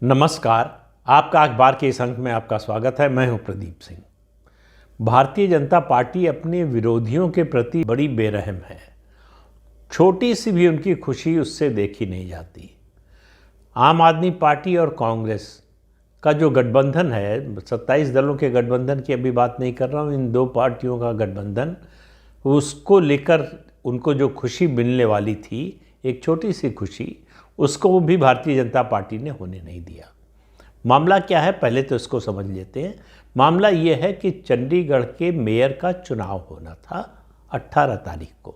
नमस्कार। आपका अखबार के इस अंक में आपका स्वागत है। मैं हूं प्रदीप सिंह। भारतीय जनता पार्टी अपने विरोधियों के प्रति बड़ी बेरहम है। छोटी सी भी उनकी खुशी उससे देखी नहीं जाती। आम आदमी पार्टी और कांग्रेस का जो गठबंधन है, 27 दलों के गठबंधन की अभी बात नहीं कर रहा हूँ, इन दो पार्टियों का गठबंधन, उसको लेकर उनको जो खुशी मिलने वाली थी, एक छोटी सी खुशी, उसको भी भारतीय जनता पार्टी ने होने नहीं दिया। मामला क्या है, पहले तो इसको समझ लेते हैं। मामला ये है कि चंडीगढ़ के मेयर का चुनाव होना था 18 तारीख को।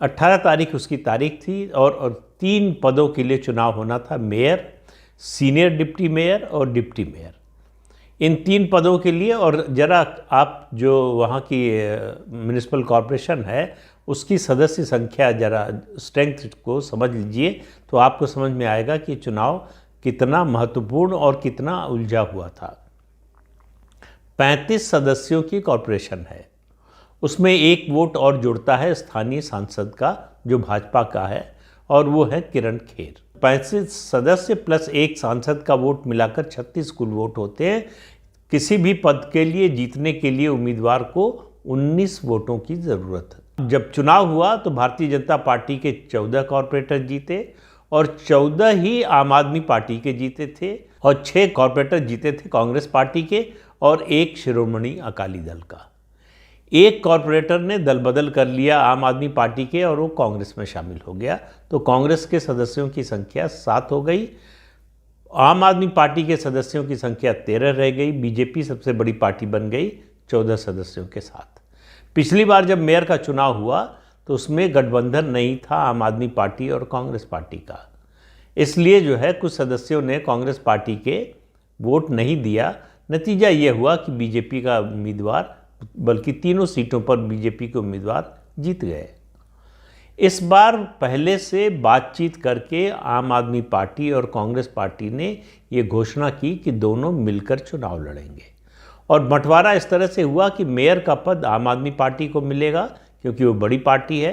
18 तारीख उसकी तारीख थी और 3 पदों के लिए चुनाव होना था, मेयर, सीनियर डिप्टी मेयर और डिप्टी मेयर। इन 3 पदों के लिए, और ज़रा आप जो वहाँ की म्यूनिसिपल कॉरपोरेशन है उसकी सदस्य संख्या ज़रा स्ट्रेंथ को समझ लीजिए तो आपको समझ में आएगा कि चुनाव कितना महत्वपूर्ण और कितना उलझा हुआ था। 35 सदस्यों की कॉरपोरेशन है, उसमें एक वोट और जुड़ता है स्थानीय सांसद का जो भाजपा का है, और वो है किरण खेर। 35 सदस्य प्लस एक सांसद का वोट मिलाकर 36 कुल वोट होते हैं। किसी भी पद के लिए जीतने के लिए उम्मीदवार को 19 वोटों की ज़रूरत है। जब चुनाव हुआ तो भारतीय जनता पार्टी के 14 कॉरपोरेटर जीते और 14 ही आम आदमी पार्टी के जीते थे, और 6 कॉरपोरेटर जीते थे कांग्रेस पार्टी के और एक शिरोमणि अकाली दल का। एक कॉरपोरेटर ने दल बदल कर लिया आम आदमी पार्टी के और वो कांग्रेस में शामिल हो गया, तो कांग्रेस के सदस्यों की संख्या 7 हो गई। आम आदमी पार्टी के सदस्यों की संख्या 13 रह गई। बीजेपी सबसे बड़ी पार्टी बन गई 14 सदस्यों के साथ। पिछली बार जब मेयर का चुनाव हुआ तो उसमें गठबंधन नहीं था आम आदमी पार्टी और कांग्रेस पार्टी का, इसलिए जो है कुछ सदस्यों ने कांग्रेस पार्टी के वोट नहीं दिया। नतीजा ये हुआ कि बीजेपी का उम्मीदवार, बल्कि तीनों सीटों पर बीजेपी के उम्मीदवार जीत गए। इस बार पहले से बातचीत करके आम आदमी पार्टी और कांग्रेस पार्टी ने ये घोषणा की कि दोनों मिलकर चुनाव लड़ेंगे, और बंटवारा इस तरह से हुआ कि मेयर का पद आम आदमी पार्टी को मिलेगा क्योंकि वो बड़ी पार्टी है।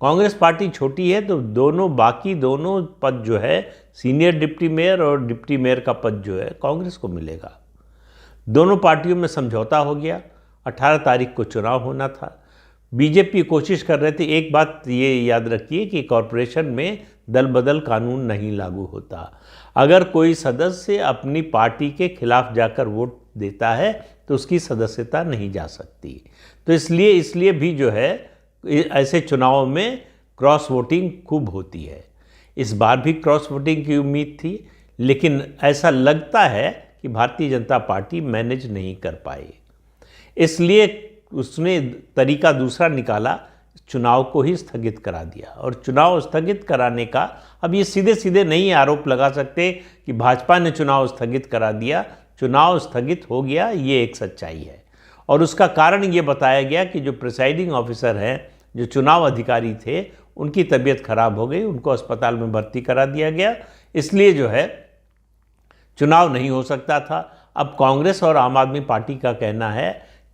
कांग्रेस पार्टी छोटी है तो बाकी दोनों पद जो है, सीनियर डिप्टी मेयर और डिप्टी मेयर का पद जो है, कांग्रेस को मिलेगा। दोनों पार्टियों में समझौता हो गया। 18 तारीख को चुनाव होना था। बीजेपी कोशिश कर रहे थे, एक बात ये याद रखिए कि कॉरपोरेशन में दल बदल कानून नहीं लागू होता। अगर कोई सदस्य अपनी पार्टी के खिलाफ जाकर वोट देता है तो उसकी सदस्यता नहीं जा सकती। तो इसलिए भी जो है ऐसे चुनावों में क्रॉस वोटिंग खूब होती है। इस बार भी क्रॉस वोटिंग की उम्मीद थी, लेकिन ऐसा लगता है कि भारतीय जनता पार्टी मैनेज नहीं कर पाई, इसलिए उसने तरीका दूसरा निकाला, चुनाव को ही स्थगित करा दिया। और चुनाव स्थगित कराने का, अब ये सीधे सीधे नहीं आरोप लगा सकते कि भाजपा ने चुनाव स्थगित करा दिया। चुनाव स्थगित हो गया, ये एक सच्चाई है, और उसका कारण ये बताया गया कि जो प्रिसाइडिंग ऑफिसर हैं, जो चुनाव अधिकारी थे, उनकी तबीयत खराब हो गई, उनको अस्पताल में भर्ती करा दिया गया, इसलिए जो है चुनाव नहीं हो सकता था। अब कांग्रेस और आम आदमी पार्टी का कहना है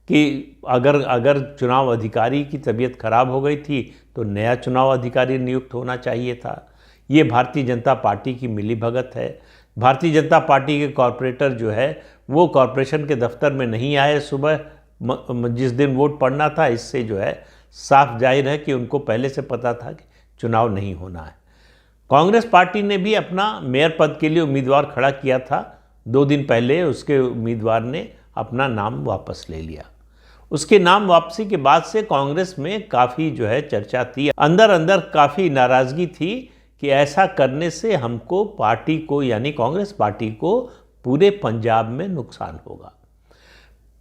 कि अगर चुनाव अधिकारी की तबीयत खराब हो गई थी तो नया चुनाव अधिकारी नियुक्त होना चाहिए था। ये भारतीय जनता पार्टी की मिलीभगत है। भारतीय जनता पार्टी के कॉरपोरेटर जो है वो कॉरपोरेशन के दफ्तर में नहीं आए सुबह जिस दिन वोट पड़ना था। इससे जो है साफ जाहिर है कि उनको पहले से पता था कि चुनाव नहीं होना है। कांग्रेस पार्टी ने भी अपना मेयर पद के लिए उम्मीदवार खड़ा किया था। 2 दिन पहले उसके उम्मीदवार ने अपना नाम वापस ले लिया। उसके नाम वापसी के बाद से कांग्रेस में काफ़ी जो है चर्चा थी, अंदर अंदर काफ़ी नाराज़गी थी कि ऐसा करने से हमको, पार्टी को, यानी कांग्रेस पार्टी को पूरे पंजाब में नुकसान होगा।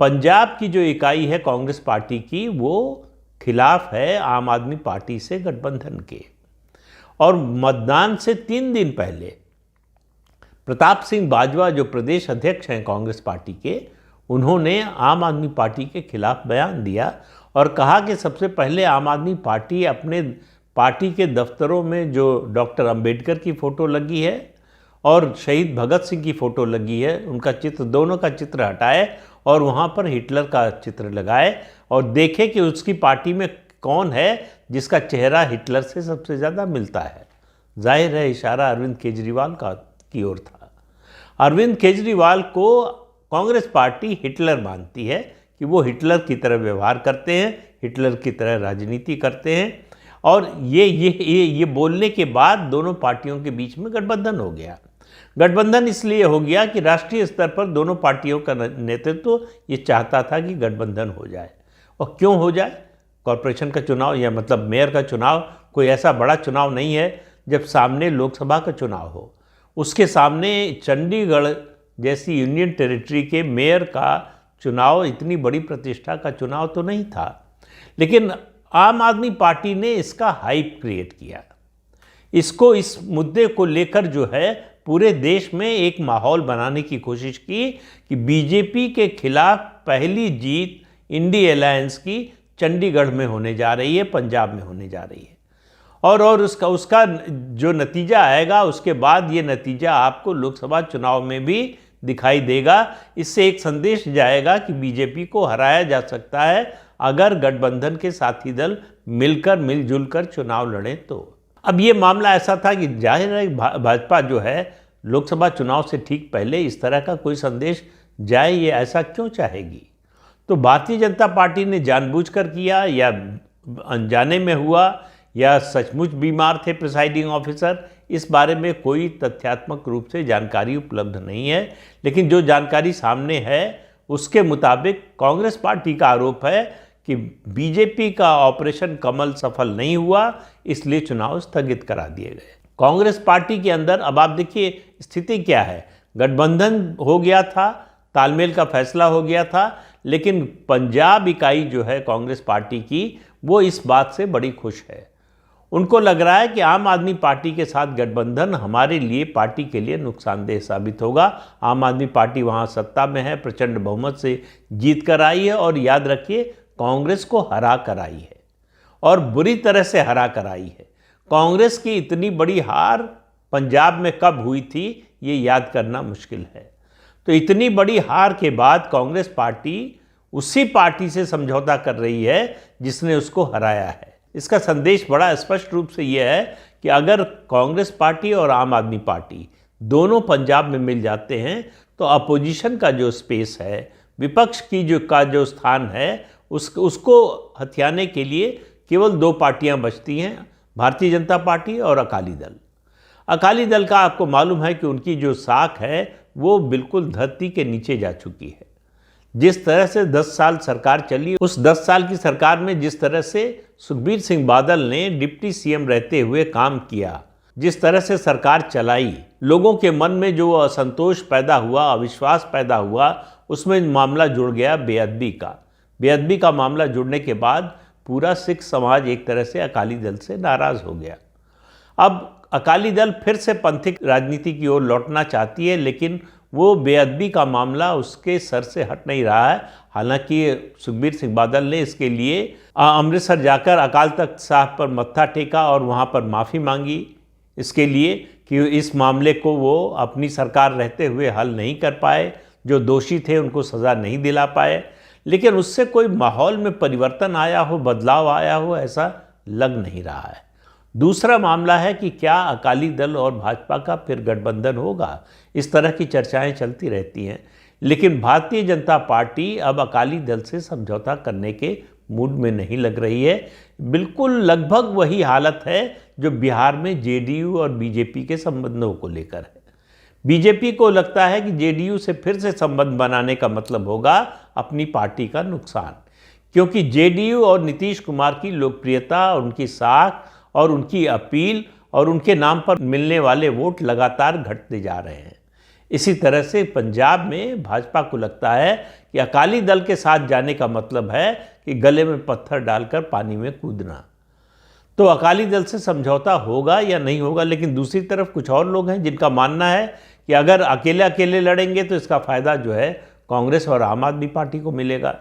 पंजाब की जो इकाई है कांग्रेस पार्टी की, वो खिलाफ है आम आदमी पार्टी से गठबंधन के। और मतदान से 3 दिन पहले प्रताप सिंह बाजवा, जो प्रदेश अध्यक्ष हैं कांग्रेस पार्टी के, उन्होंने आम आदमी पार्टी के खिलाफ बयान दिया और कहा कि सबसे पहले आम आदमी पार्टी अपने पार्टी के दफ्तरों में जो डॉक्टर अंबेडकर की फ़ोटो लगी है और शहीद भगत सिंह की फ़ोटो लगी है, उनका चित्र, दोनों का चित्र हटाए और वहाँ पर हिटलर का चित्र लगाए और देखे कि उसकी पार्टी में कौन है जिसका चेहरा हिटलर से सबसे ज़्यादा मिलता है। जाहिर है इशारा अरविंद केजरीवाल की ओर था। अरविंद केजरीवाल को कांग्रेस पार्टी हिटलर मानती है कि वो हिटलर की तरह व्यवहार करते हैं, हिटलर की तरह राजनीति करते हैं। और ये बोलने के बाद दोनों पार्टियों के बीच में गठबंधन हो गया। गठबंधन इसलिए हो गया कि राष्ट्रीय स्तर पर दोनों पार्टियों का नेतृत्व ये चाहता था कि गठबंधन हो जाए। और क्यों हो जाए? कॉरपोरेशन का चुनाव या मतलब मेयर का चुनाव कोई ऐसा बड़ा चुनाव नहीं है जब सामने लोकसभा का चुनाव हो। उसके सामने चंडीगढ़ जैसी यूनियन टेरिटरी के मेयर का चुनाव इतनी बड़ी प्रतिष्ठा का चुनाव तो नहीं था। लेकिन आम आदमी पार्टी ने इसका हाइप क्रिएट किया। इस मुद्दे को लेकर जो है पूरे देश में एक माहौल बनाने की कोशिश की कि बीजेपी के खिलाफ पहली जीत इंडी अलायंस की चंडीगढ़ में होने जा रही है, पंजाब में होने जा रही है। और उसका जो नतीजा आएगा, उसके बाद ये नतीजा आपको लोकसभा चुनाव में भी दिखाई देगा। इससे एक संदेश जाएगा कि बीजेपी को हराया जा सकता है अगर गठबंधन के साथी दल मिलजुल कर चुनाव लड़ें तो। अब ये मामला ऐसा था कि जाहिर है भाजपा जो है लोकसभा चुनाव से ठीक पहले इस तरह का कोई संदेश जाए, ये ऐसा क्यों चाहेगी? तो भारतीय जनता पार्टी ने जानबूझकर किया या अनजाने में हुआ या सचमुच बीमार थे प्रिसाइडिंग ऑफिसर, इस बारे में कोई तथ्यात्मक रूप से जानकारी उपलब्ध नहीं है। लेकिन जो जानकारी सामने है उसके मुताबिक कांग्रेस पार्टी का आरोप है कि बीजेपी का ऑपरेशन कमल सफल नहीं हुआ, इसलिए चुनाव स्थगित करा दिए गए। कांग्रेस पार्टी के अंदर अब आप देखिए स्थिति क्या है। गठबंधन हो गया था, तालमेल का फैसला हो गया था, लेकिन पंजाब इकाई जो है कांग्रेस पार्टी की वो इस बात से बड़ी खुश है। उनको लग रहा है कि आम आदमी पार्टी के साथ गठबंधन हमारे लिए, पार्टी के लिए नुकसानदेह साबित होगा। आम आदमी पार्टी वहाँ सत्ता में है, प्रचंड बहुमत से जीत कर आई है और याद रखिए कांग्रेस को हरा कर आई है और बुरी तरह से हरा कर आई है। कांग्रेस की इतनी बड़ी हार पंजाब में कब हुई थी ये याद करना मुश्किल है। तो इतनी बड़ी हार के बाद कांग्रेस पार्टी उसी पार्टी से समझौता कर रही है जिसने उसको हराया है। इसका संदेश बड़ा स्पष्ट रूप से यह है कि अगर कांग्रेस पार्टी और आम आदमी पार्टी दोनों पंजाब में मिल जाते हैं तो अपोजिशन का जो स्पेस है, विपक्ष की जो स्थान है, उसको हथियाने के लिए केवल दो पार्टियां बचती हैं, भारतीय जनता पार्टी और अकाली दल। अकाली दल का आपको मालूम है कि उनकी जो साख है वो बिल्कुल धरती के नीचे जा चुकी है। जिस तरह से 10 साल सरकार चली, उस 10 साल की सरकार में जिस तरह से सुखबीर सिंह बादल ने डिप्टी सीएम रहते हुए काम किया, जिस तरह से सरकार चलाई, लोगों के मन में जो असंतोष पैदा हुआ, अविश्वास पैदा हुआ, उसमें मामला जुड़ गया बेअदबी का। बेअदबी का मामला जुड़ने के बाद पूरा सिख समाज एक तरह से अकाली दल से नाराज़ हो गया। अब अकाली दल फिर से पंथिक राजनीति की ओर लौटना चाहती है, लेकिन वो बेअदबी का मामला उसके सर से हट नहीं रहा है। हालांकि सुखबीर सिंह बादल ने इसके लिए अमृतसर जाकर अकाल तख्त साहब पर मत्था टेका और वहाँ पर माफ़ी मांगी इसके लिए कि इस मामले को वो अपनी सरकार रहते हुए हल नहीं कर पाए, जो दोषी थे उनको सज़ा नहीं दिला पाए। लेकिन उससे कोई माहौल में परिवर्तन आया हो, बदलाव आया हो, ऐसा लग नहीं रहा है। दूसरा मामला है कि क्या अकाली दल और भाजपा का फिर गठबंधन होगा। इस तरह की चर्चाएं चलती रहती हैं, लेकिन भारतीय जनता पार्टी अब अकाली दल से समझौता करने के मूड में नहीं लग रही है। बिल्कुल लगभग वही हालत है जो बिहार में जेडीयू और बीजेपी के संबंधों को लेकर है। बीजेपी को लगता है कि जेडीयू से फिर से संबंध बनाने का मतलब होगा अपनी पार्टी का नुकसान, क्योंकि जेडीयू और नीतीश कुमार की लोकप्रियता, उनकी साख और उनकी अपील और उनके नाम पर मिलने वाले वोट लगातार घटते जा रहे हैं। इसी तरह से पंजाब में भाजपा को लगता है कि अकाली दल के साथ जाने का मतलब है कि गले में पत्थर डालकर पानी में कूदना। तो अकाली दल से समझौता होगा या नहीं होगा। लेकिन दूसरी तरफ कुछ और लोग हैं जिनका मानना है कि अगर अकेले अकेले लड़ेंगे तो इसका फ़ायदा जो है कांग्रेस और आम आदमी पार्टी को मिलेगा।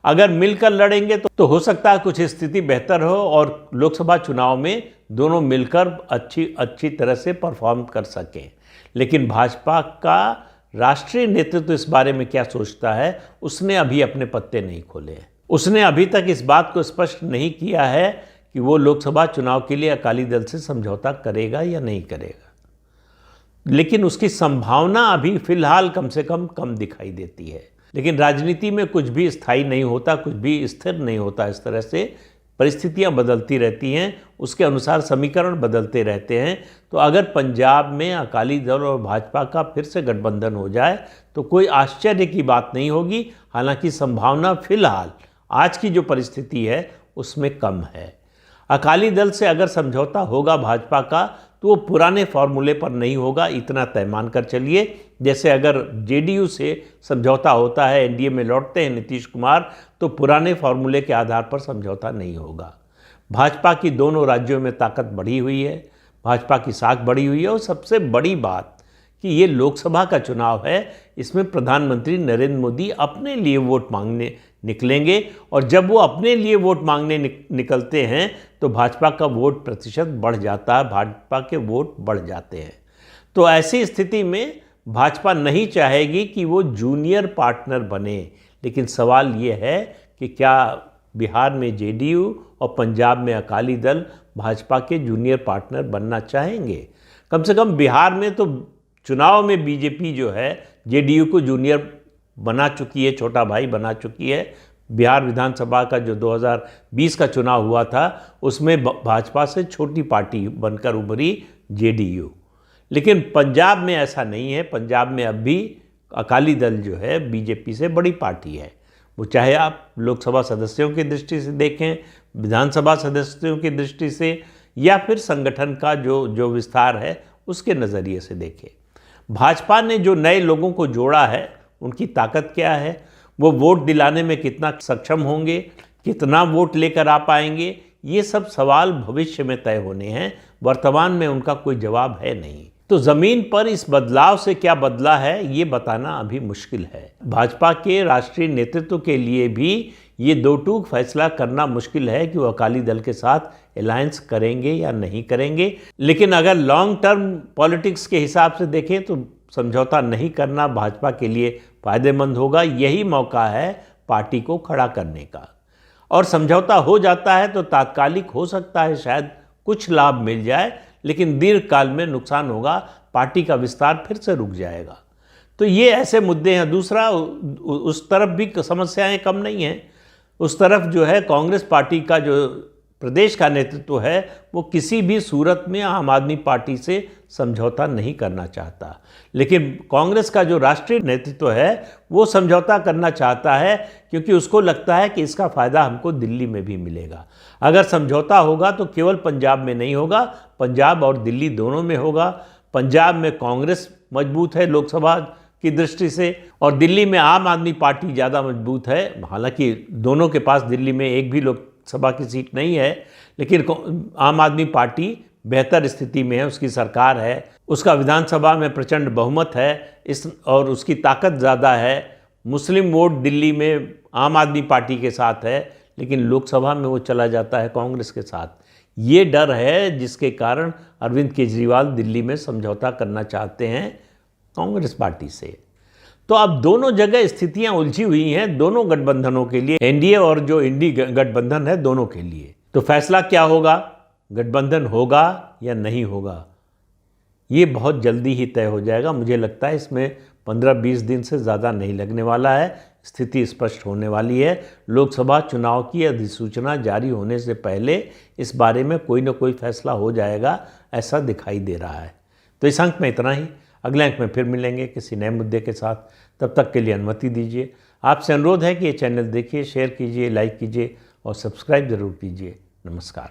अगर मिलकर लड़ेंगे तो हो सकता है कुछ स्थिति बेहतर हो और लोकसभा चुनाव में दोनों मिलकर अच्छी तरह से परफॉर्म कर सकें। लेकिन भाजपा का राष्ट्रीय नेतृत्व इस बारे में क्या सोचता है, उसने अभी अपने पत्ते नहीं खोले हैं। उसने अभी तक इस बात को स्पष्ट नहीं किया है कि वो लोकसभा चुनाव के लिए अकाली दल से समझौता करेगा या नहीं करेगा। लेकिन उसकी संभावना अभी फिलहाल कम से कम दिखाई देती है। लेकिन राजनीति में कुछ भी स्थायी नहीं होता, कुछ भी स्थिर नहीं होता। इस तरह से परिस्थितियां बदलती रहती हैं, उसके अनुसार समीकरण बदलते रहते हैं। तो अगर पंजाब में अकाली दल और भाजपा का फिर से गठबंधन हो जाए तो कोई आश्चर्य की बात नहीं होगी। हालांकि संभावना फिलहाल आज की जो परिस्थिति है उसमें कम है। अकाली दल से अगर समझौता होगा भाजपा का तो वो पुराने फॉर्मूले पर नहीं होगा, इतना तय मान कर चलिए। जैसे अगर जेडीयू से समझौता होता है, एनडीए में लौटते हैं नीतीश कुमार, तो पुराने फॉर्मूले के आधार पर समझौता नहीं होगा। भाजपा की दोनों राज्यों में ताकत बढ़ी हुई है, भाजपा की साख बढ़ी हुई है। और सबसे बड़ी बात कि ये लोकसभा का चुनाव है, इसमें प्रधानमंत्री नरेंद्र मोदी अपने लिए वोट मांगने निकलेंगे। और जब वो अपने लिए वोट मांगने निकलते हैं तो भाजपा का वोट प्रतिशत बढ़ जाता है, भाजपा के वोट बढ़ जाते हैं। तो ऐसी स्थिति में भाजपा नहीं चाहेगी कि वो जूनियर पार्टनर बने। लेकिन सवाल ये है कि क्या बिहार में जेडीयू और पंजाब में अकाली दल भाजपा के जूनियर पार्टनर बनना चाहेंगे? कम से कम बिहार में तो चुनाव में बीजेपी जो है जेडीयू को जूनियर बना चुकी है, छोटा भाई बना चुकी है। बिहार विधानसभा का जो 2020 का चुनाव हुआ था उसमें भाजपा से छोटी पार्टी बनकर उभरी जेडीयू। लेकिन पंजाब में ऐसा नहीं है। पंजाब में अब भी अकाली दल जो है बीजेपी से बड़ी पार्टी है। वो चाहे आप लोकसभा सदस्यों की दृष्टि से देखें, विधानसभा सदस्यों की दृष्टि से, या फिर संगठन का जो विस्तार है उसके नज़रिए से देखें। भाजपा ने जो नए लोगों को जोड़ा है उनकी ताकत क्या है, वो वोट दिलाने में कितना सक्षम होंगे, कितना वोट लेकर आ पाएंगे, ये सब सवाल भविष्य में तय होने हैं। वर्तमान में उनका कोई जवाब है नहीं। तो ज़मीन पर इस बदलाव से क्या बदला है ये बताना अभी मुश्किल है। भाजपा के राष्ट्रीय नेतृत्व के लिए भी ये दो टूक फैसला करना मुश्किल है कि वो अकाली दल के साथ अलायंस करेंगे या नहीं करेंगे। लेकिन अगर लॉन्ग टर्म पॉलिटिक्स के हिसाब से देखें तो समझौता नहीं करना भाजपा के लिए फायदेमंद होगा। यही मौका है पार्टी को खड़ा करने का। और समझौता हो जाता है तो तात्कालिक हो सकता है, शायद कुछ लाभ मिल जाए, लेकिन दीर्घकाल में नुकसान होगा, पार्टी का विस्तार फिर से रुक जाएगा। तो ये ऐसे मुद्दे हैं। दूसरा, उस तरफ भी समस्याएं कम नहीं हैं। उस तरफ जो है कांग्रेस पार्टी का जो प्रदेश का नेतृत्व है वो किसी भी सूरत में आम आदमी पार्टी से समझौता नहीं करना चाहता। लेकिन कांग्रेस का जो राष्ट्रीय नेतृत्व है वो समझौता करना चाहता है, क्योंकि उसको लगता है कि इसका फ़ायदा हमको दिल्ली में भी मिलेगा। अगर समझौता होगा तो केवल पंजाब में नहीं होगा, पंजाब और दिल्ली दोनों में होगा। पंजाब में कांग्रेस मजबूत है लोकसभा की दृष्टि से, और दिल्ली में आम आदमी पार्टी ज़्यादा मजबूत है। हालांकि दोनों के पास दिल्ली में एक भी लोकसभा की सीट नहीं है, लेकिन आम आदमी पार्टी बेहतर स्थिति में है, उसकी सरकार है, उसका विधानसभा में प्रचंड बहुमत है, और उसकी ताकत ज़्यादा है। मुस्लिम वोट दिल्ली में आम आदमी पार्टी के साथ है, लेकिन लोकसभा में वो चला जाता है कांग्रेस के साथ। ये डर है जिसके कारण अरविंद केजरीवाल दिल्ली में समझौता करना चाहते हैं कांग्रेस पार्टी से। तो अब दोनों जगह स्थितियां उलझी हुई हैं, दोनों गठबंधनों के लिए, एनडीए और जो इंडी गठबंधन है दोनों के लिए। तो फैसला क्या होगा, गठबंधन होगा या नहीं होगा, ये बहुत जल्दी ही तय हो जाएगा। मुझे लगता है इसमें 15-20 दिन से ज़्यादा नहीं लगने वाला है, स्थिति स्पष्ट होने वाली है। लोकसभा चुनाव की अधिसूचना जारी होने से पहले इस बारे में कोई ना कोई फैसला हो जाएगा, ऐसा दिखाई दे रहा है। तो इस अंक में इतना ही। अगले अंक में फिर मिलेंगे किसी नए मुद्दे के साथ। तब तक के लिए अनुमति दीजिए। आपसे अनुरोध है कि ये चैनल देखिए, शेयर कीजिए, लाइक कीजिए और सब्सक्राइब ज़रूर कीजिए। नमस्कार।